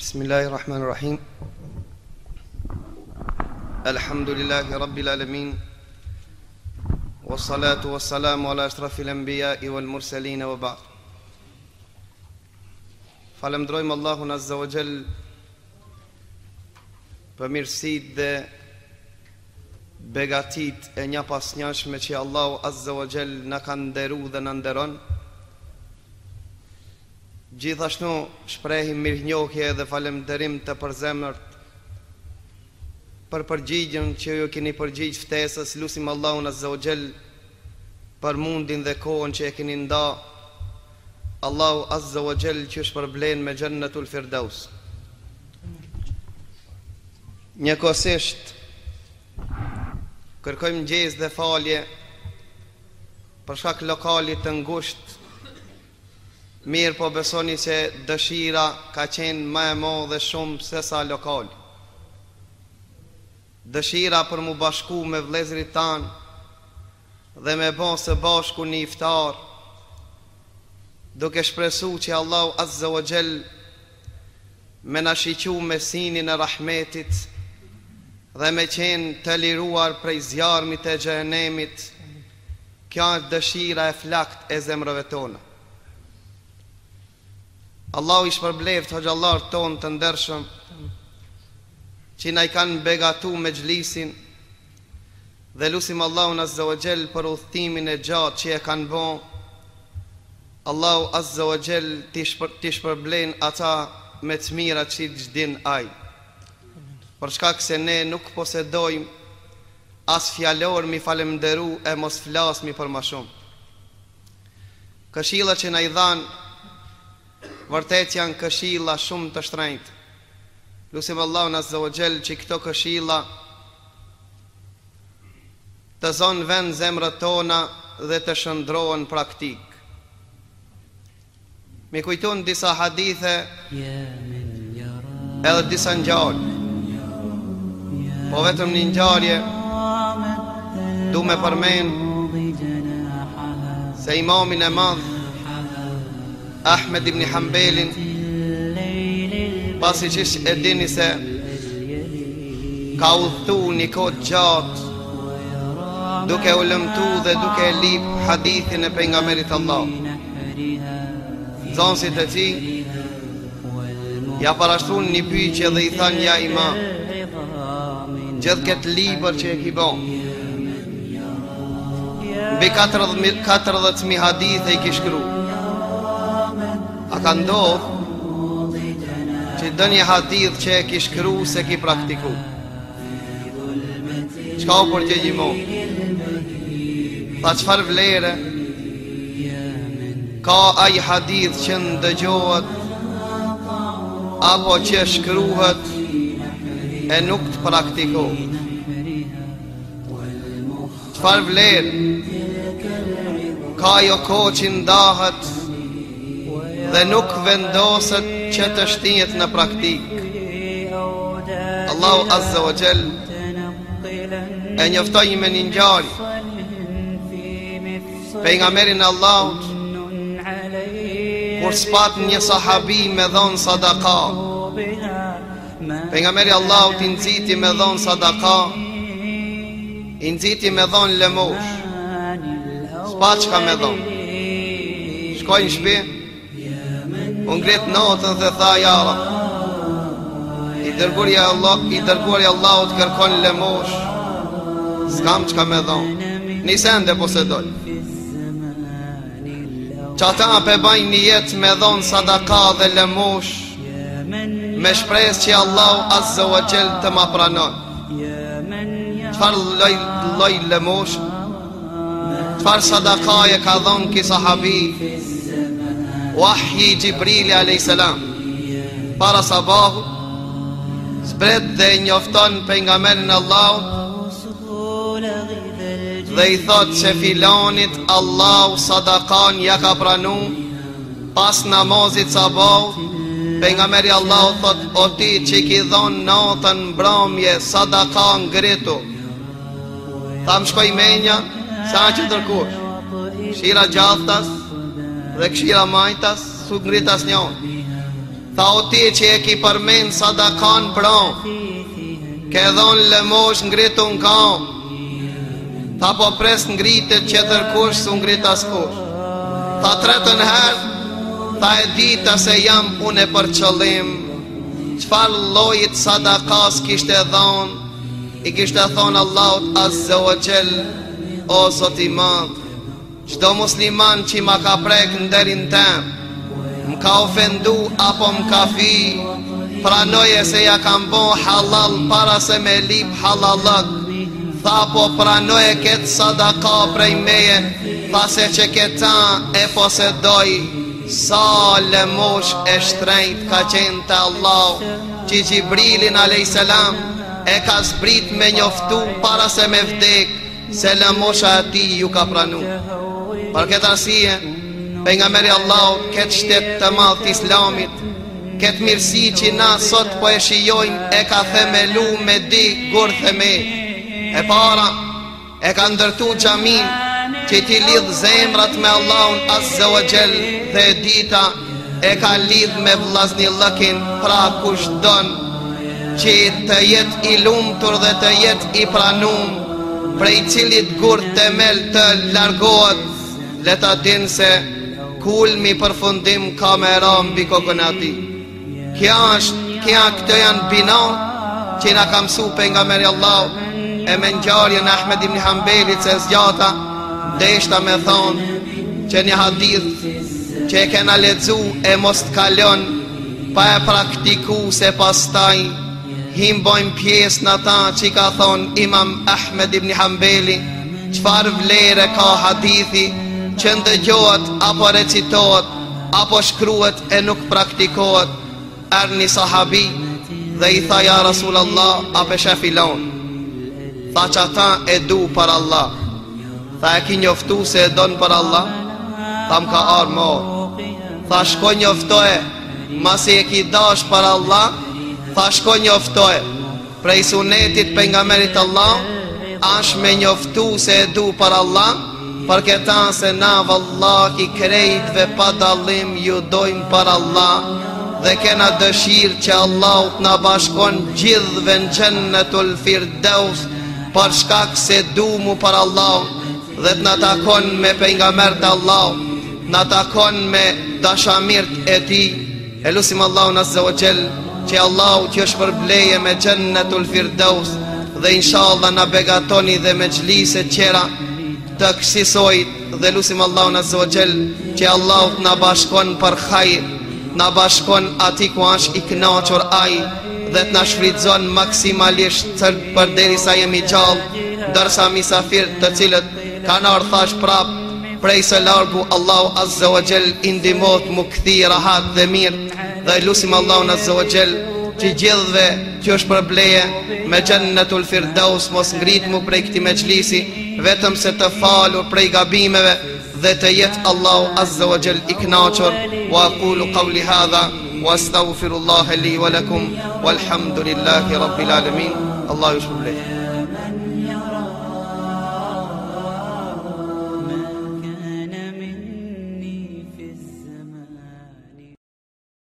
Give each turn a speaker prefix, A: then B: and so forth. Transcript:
A: Bismillahirrahmanirrahim. Alhamdulillahi Rabbil Alamin. Wassalatu wassalamu ala ashrafil anbiya'i wal mursalin wa ba'd. Falemderojmë Allahun Azza wa Jall për mirësitë dhe begatit e një pas njëshme që Allahu Azza wa Jall na ka nderuar dhe na nderon. Gjithashtu shprehim mirënjohje dhe falënderim të përzemërt për përgjigjen që ju keni përgjigj ftesës. Lutim Allahun Azza wa Jall për mundin dhe kohën që e keni nda. Allahu Azza wa Jall që shpërblen me Jannatul Firdaus. Njëkohësisht kërkojmë ndjesë dhe falje për shkak lokalit të ngushtë. Mirë po besoni se dëshira ka qenë më e madhe shumë se sa lokal. Dëshira për mu bashku me vëllezërit tanë dhe me bo së bashku një iftar, duke shpresu që Allahu Azza wa Jall me na shiqu me sinin e rahmetit dhe me qenë të liruar prej zjarmit e xhehenemit. Kjo është dëshira e flakt e zemrëve tona. Allahu i shpërbleft hoxhallar ton të ndershëm që na i kanë begatu me xhlisin dhe lutim Allahun Azza wa Jall për udhtimin e gjatë që e kanë bë. Allahu Azza wa Jall ti shpërblen ata me të mirat që çdin ai. Për shkak se ne nuk posedojmë as fjalor mi falemnderu e mos flasmi për më shumë. Këshilla që na i dhanë vërtet janë këshilla shumë të shtrenjtë. Lutim Allahun Azza wa Jall që këto këshilla të zonë vend zemrët tona dhe të shëndrohen praktik. Mi kujton disa hadithe edhe disa ngjarje. Po vetëm një ngjarje du me përmend se imamin e madh Ahmed ibn Hanbalin, pasi që e dini se ka udhëtu një kohë gjatë duke u lëmtu dhe duke e lip hadithin e pejgamberit Allah. Zonësit e ti ja parashtun një pyetje dhe i than ja imam, gjithë këtë libër që e ki bon mbi 40.000 hadithe i ki shkru. A ka ndodhë që dë një hadith që e ki shkru se ki praktiku? Qka u përgjegjimon? Tha qfar vlere ka aj hadith që ndëgjohet apo që shkruhet e nuk të praktiko? Qfar vlere ka jo ko që ndahet dhe nuk vendoset që të shtijet në praktik? Allahu Azza wa Jall e njoftoi me një ngjarje pejgamberin e Allahut kur spat një sahabi me dhon sadaka. Pejgamberi i Allahut i nxiti me dhon sadaka, i nxiti me dhon lëmosh. Spat çka me dhon. Shkoi në shtëpi, unë ngret notën dhe tha ja Rab, i dërguari Allahut kërkon lëmosh, s'kam çka me dhon, një sende posedoj. Qata pe bajnë një jetë me dhon sadaka dhe lëmosh, me shpresë që Allahu Azza wa Jall të ma pranon. Qfar loj lëmosh, qfar sadaka e ka dhon ki sahabi? Wahyi Gjibrili a.s. para sabahu zbret dhe njofton pejgamberin e Allahut dhe i thot se filanit Allahu sadakan ja ka pranu. Pas namazit sabahut pejgamberi i Allahut thot o ti që ki dhon natën mbrëmje sadaka ngritu. Tham shkoj menja sa që tërkush shira gjaftas dhe këshira majtas su ngrit as njohë. Tha o ti që e ki përmen sadakan bron, ke dhon lëmosh ngritun kam. Tha po pres ngritet që tërkush su ngrit askush. Tha tretën herë, tha e dita se jam une për qëllim. Qfar lojit sadakas kishte dhon, i kishte thon Allahut Azza wa Jell, o Zot i madh, çdo musliman që ma ka prek nderin tem, m'ka ofendu apo m'ka fi, pranoje se ja kam bon halal para se me lip halalak. Tha po pranoje këtë sadaka prej meje, tha se që këta e posedoj. Sa lëmosh e shtrejt ka qenë të Allah, që Gjibrilin a.s. e ka zbrit me njoftu para se me vdek, se lëmosha ati ju ka pranu. Për këtë arsye, pejgamberi Allahut këtë shtet të madh të Islamit, këtë mirësi që na sot po e shijojmë, e ka themelu me di gur themel. E para, e ka ndërtu xhamin që ti lidh zemrat me Allahun Azza wa Jell, dhe e dita e ka lidh me vllaznillëkin, pra kush don që të jetë i lumtur dhe të jetë i pranum, prej cilit gur themel të largohet, le ta din se kulmi përfundim ka me ra mbi kokën e ati. Këto janë bina që na ka mësu pejgamberi Allahut, e me ngjarjen e Ahmed ibn Hanbelit se zgjata, deshta me thonë që një hadith që e kena lexu e mos të kalon pa e praktiku, se pastaj him bojmë pjesë në ta që ka thonë Imam Ahmed ibn Hanbeli, qfar vlere ka hadithi që ndëgjohet apo recitohet apo shkruhet e nuk praktikohet. Erni sahabi dhe i tha ja Rasulallah, a peshe filon? Tha që ata e du për Allah. Tha e ki njoftu se e don për Allah? Tha m'ka arë morë. Tha shko njoftoje, masi e ki dash për Allah? Tha shko njoftoje. Prej sunetit pejgamberit Allah, ash me njoftu se e du për Allah, për këta se na vallahi krejtve pa dallim ju dojmë për Allah, dhe kena dëshirë që Allah t'na bashkon gjithve në Jannatul Firdaus, për shkak se du mu për Allah, dhe t'na takon me pejgambert Allah, na takon me dashamirt e ti. E lusim Allahun Azza wa Jell që Allah t'ju shpërbleje me Jannatul Firdaus, dhe inshallah na begatoni dhe me xhlise qera të kësisojt, dhe lusim Allahun Azza wa Jell që Allah t'na bashkon për hajr, na bashkon ati ku është i kënaqur ai, dhe t'na shfrytëzon maksimalisht për derisa jemi gjallë, ndërsa misafir të cilët kanë ardhur thash prap prej së largu, Allahu Azza wa Jell i ndihmot mu kthi rahat dhe mirë, dhe lusim Allahun Azza wa Jell që gjithve që është përbleje me Jannatul Firdaus, mos ngrit mu prej këtij mexhlisi, vetëm se të falur prej gabimeve, dhe të jetë Allahu Azza wa Jell i kënaqur. Wa aqulu qawli hadha wa astaghfirullaha li wa lakum walhamdulillahi rabbil alamin. Allahu shpërblet.